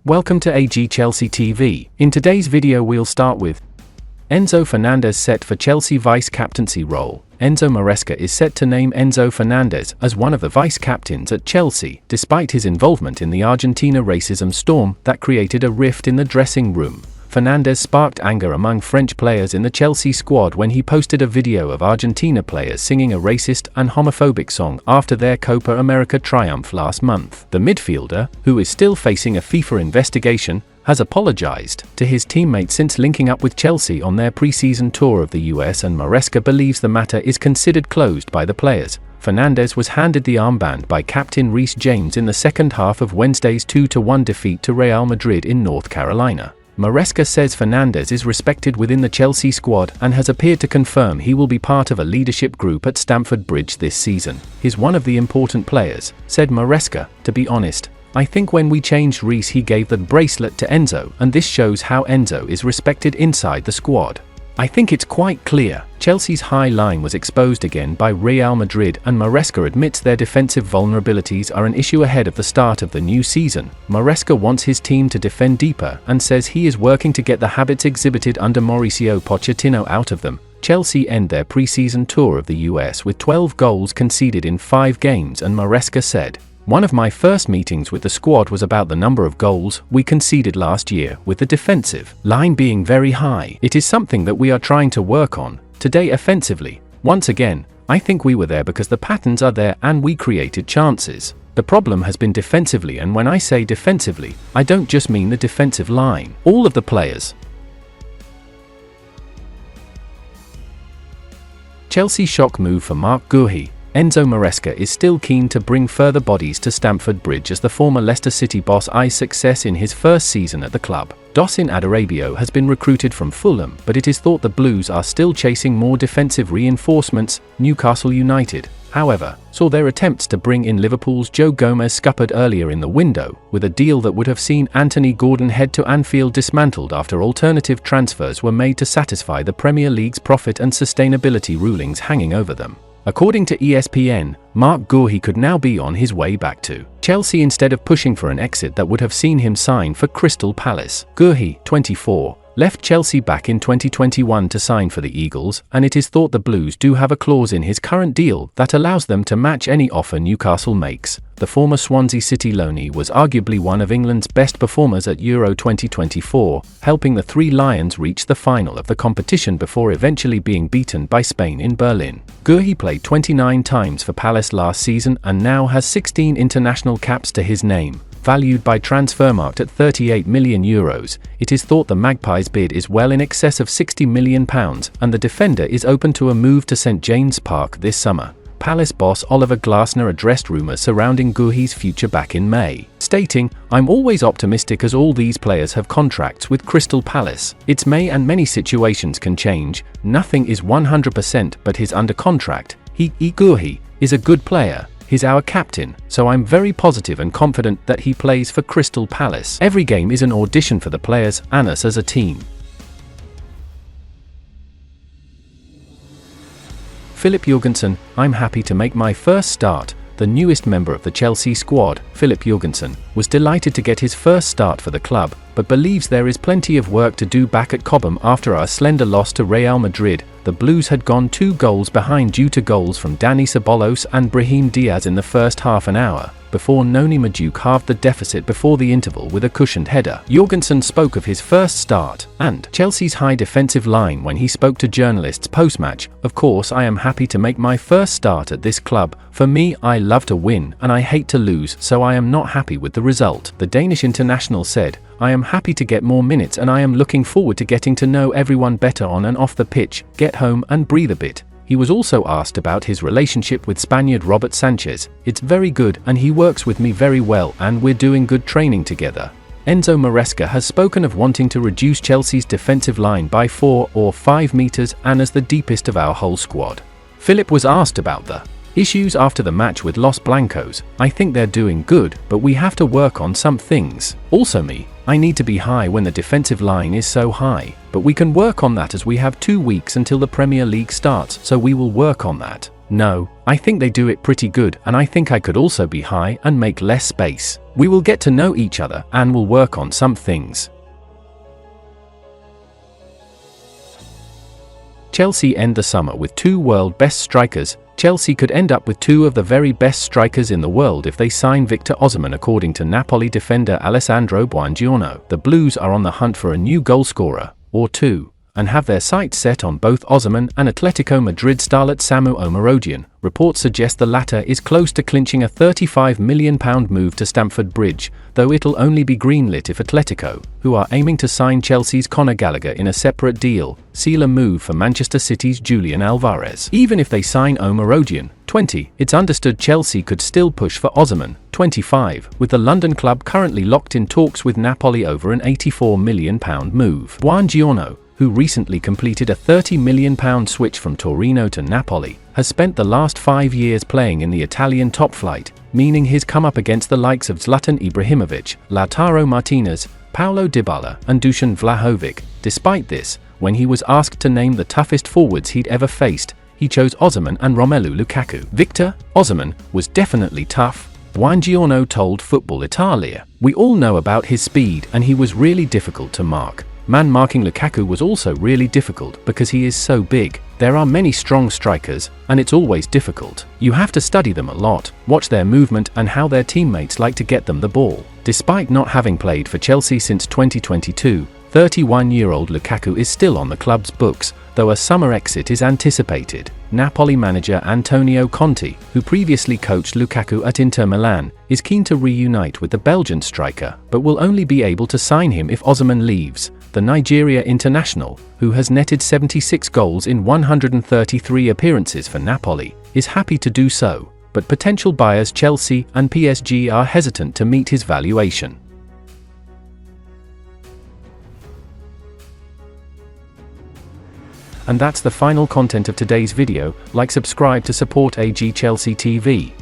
Welcome to AG Chelsea TV. In today's video we'll start with Enzo Fernandez set for Chelsea vice-captaincy role. Enzo Maresca is set to name Enzo Fernandez as one of the vice-captains at Chelsea, despite his involvement in the Argentina racism storm that created a rift in the dressing room. Fernandez sparked anger among French players in the Chelsea squad when he posted a video of Argentina players singing a racist and homophobic song after their Copa America triumph last month. The midfielder, who is still facing a FIFA investigation, has apologized to his teammates since linking up with Chelsea on their pre-season tour of the US, and Maresca believes the matter is considered closed by the players. Fernandez was handed the armband by captain Reece in the second half of Wednesday's 2-1 defeat to Real Madrid in North Carolina. Maresca says Fernandez is respected within the Chelsea squad and has appeared to confirm he will be part of a leadership group at Stamford Bridge this season. He's one of the important players, said Maresca. To be honest, I think when we changed Reece he gave the bracelet to Enzo, and this shows how Enzo is respected inside the squad. I think it's quite clear. Chelsea's high line was exposed again by Real Madrid, and Maresca admits their defensive vulnerabilities are an issue ahead of the start of the new season. Maresca wants his team to defend deeper and says he is working to get the habits exhibited under Mauricio Pochettino out of them. Chelsea end their pre-season tour of the US with 12 goals conceded in 5 games, and Maresca said, "One of my first meetings with the squad was about the number of goals we conceded last year, with the defensive line being very high. It is something that we are trying to work on. Today offensively, once again, I think we were there because the patterns are there and we created chances. The problem has been defensively, and when I say defensively, I don't just mean the defensive line. All of the players." Chelsea shock move for Marc Guehi. Enzo Maresca is still keen to bring further bodies to Stamford Bridge as the former Leicester City boss eyes success in his first season at the club. Dossin Adarabio has been recruited from Fulham, but it is thought the Blues are still chasing more defensive reinforcements. Newcastle United, however, saw their attempts to bring in Liverpool's Joe Gomez scuppered earlier in the window, with a deal that would have seen Anthony Gordon head to Anfield dismantled after alternative transfers were made to satisfy the Premier League's profit and sustainability rulings hanging over them. According to ESPN, Marc Guehi could now be on his way back to Chelsea instead of pushing for an exit that would have seen him sign for Crystal Palace. Guehi, 24, left Chelsea back in 2021 to sign for the Eagles, and it is thought the Blues do have a clause in his current deal that allows them to match any offer Newcastle makes. The former Swansea City loanee was arguably one of England's best performers at Euro 2024, helping the Three Lions reach the final of the competition before eventually being beaten by Spain in Berlin. Guehi played 29 times for Palace last season and now has 16 international caps to his name. Valued by Transfermarkt at €38 million, it is thought the Magpies' bid is well in excess of £60 million, and the defender is open to a move to St James' Park this summer. Palace boss Oliver Glasner addressed rumours surrounding Guehi's future back in May, stating, "I'm always optimistic as all these players have contracts with Crystal Palace. It's May and many situations can change. Nothing is 100%, but he's under contract. Guehi is a good player. He's our captain, so I'm very positive and confident that he plays for Crystal Palace. Every game is an audition for the players and us as a team." Philip Jorgensen, "I'm happy to make my first start." The newest member of the Chelsea squad, Philip Jorgensen, was delighted to get his first start for the club, but believes there is plenty of work to do back at Cobham after our slender loss to Real Madrid. The Blues had gone 2 goals behind due to goals from Dani Ceballos and Brahim Diaz in the first half an hour, before Noni Madueke halved the deficit before the interval with a cushioned header. Jorgensen spoke of his first start and Chelsea's high defensive line when he spoke to journalists post-match. "Of course, I am happy to make my first start at this club. For me, I love to win and I hate to lose, so I am not happy with the result." The Danish international said, "I am happy to get more minutes and I am looking forward to getting to know everyone better on and off the pitch, get home and breathe a bit." He was also asked about his relationship with Spaniard Robert Sanchez. "It's very good and he works with me very well and we're doing good training together." Enzo Maresca has spoken of wanting to reduce Chelsea's defensive line by 4 or 5 meters and as the deepest of our whole squad. Philip was asked about the issues after the match with Los Blancos. "I think they're doing good, but we have to work on some things. Also I need to be high when the defensive line is so high, but we can work on that as we have 2 weeks until the Premier League starts, so we will work on that." No, I think they do it pretty good, and I think I could also be high and make less space. We will get to know each other and will work on some things. Chelsea end the summer with 2 world best strikers. Chelsea could end up with 2 of the very best strikers in the world if they sign Victor Osimhen, according to Napoli defender Alessandro Buongiorno. The Blues are on the hunt for a new goalscorer, or 2, and have their sights set on both Osimhen and Atletico Madrid starlet Samu Omorodian. Reports suggest the latter is close to clinching a £35 million move to Stamford Bridge, though it'll only be greenlit if Atletico, who are aiming to sign Chelsea's Conor Gallagher in a separate deal, seal a move for Manchester City's Julian Alvarez. Even if they sign Omorodian, 20, it's understood Chelsea could still push for Osimhen, 25, with the London club currently locked in talks with Napoli over an £84 million move. Buongiorno, who recently completed a £30 million switch from Torino to Napoli, has spent the last 5 years playing in the Italian top flight, meaning he's come up against the likes of Zlatan Ibrahimovic, Lautaro Martinez, Paulo Dybala, and Dusan Vlahovic. Despite this, when he was asked to name the toughest forwards he'd ever faced, he chose Osimhen and Romelu Lukaku. Victor Osimhen was definitely tough, Buongiorno told Football Italia. We all know about his speed, and he was really difficult to mark. Man-marking Lukaku was also really difficult because he is so big. There are many strong strikers, and it's always difficult. You have to study them a lot, watch their movement and how their teammates like to get them the ball. Despite not having played for Chelsea since 2022, 31-year-old Lukaku is still on the club's books, though a summer exit is anticipated. Napoli manager Antonio Conte, who previously coached Lukaku at Inter Milan, is keen to reunite with the Belgian striker, but will only be able to sign him if Osimhen leaves. The Nigeria international, who has netted 76 goals in 133 appearances for Napoli, is happy to do so, but potential buyers Chelsea and PSG are hesitant to meet his valuation. And that's the final content of today's video. Like, subscribe to support AG Chelsea TV.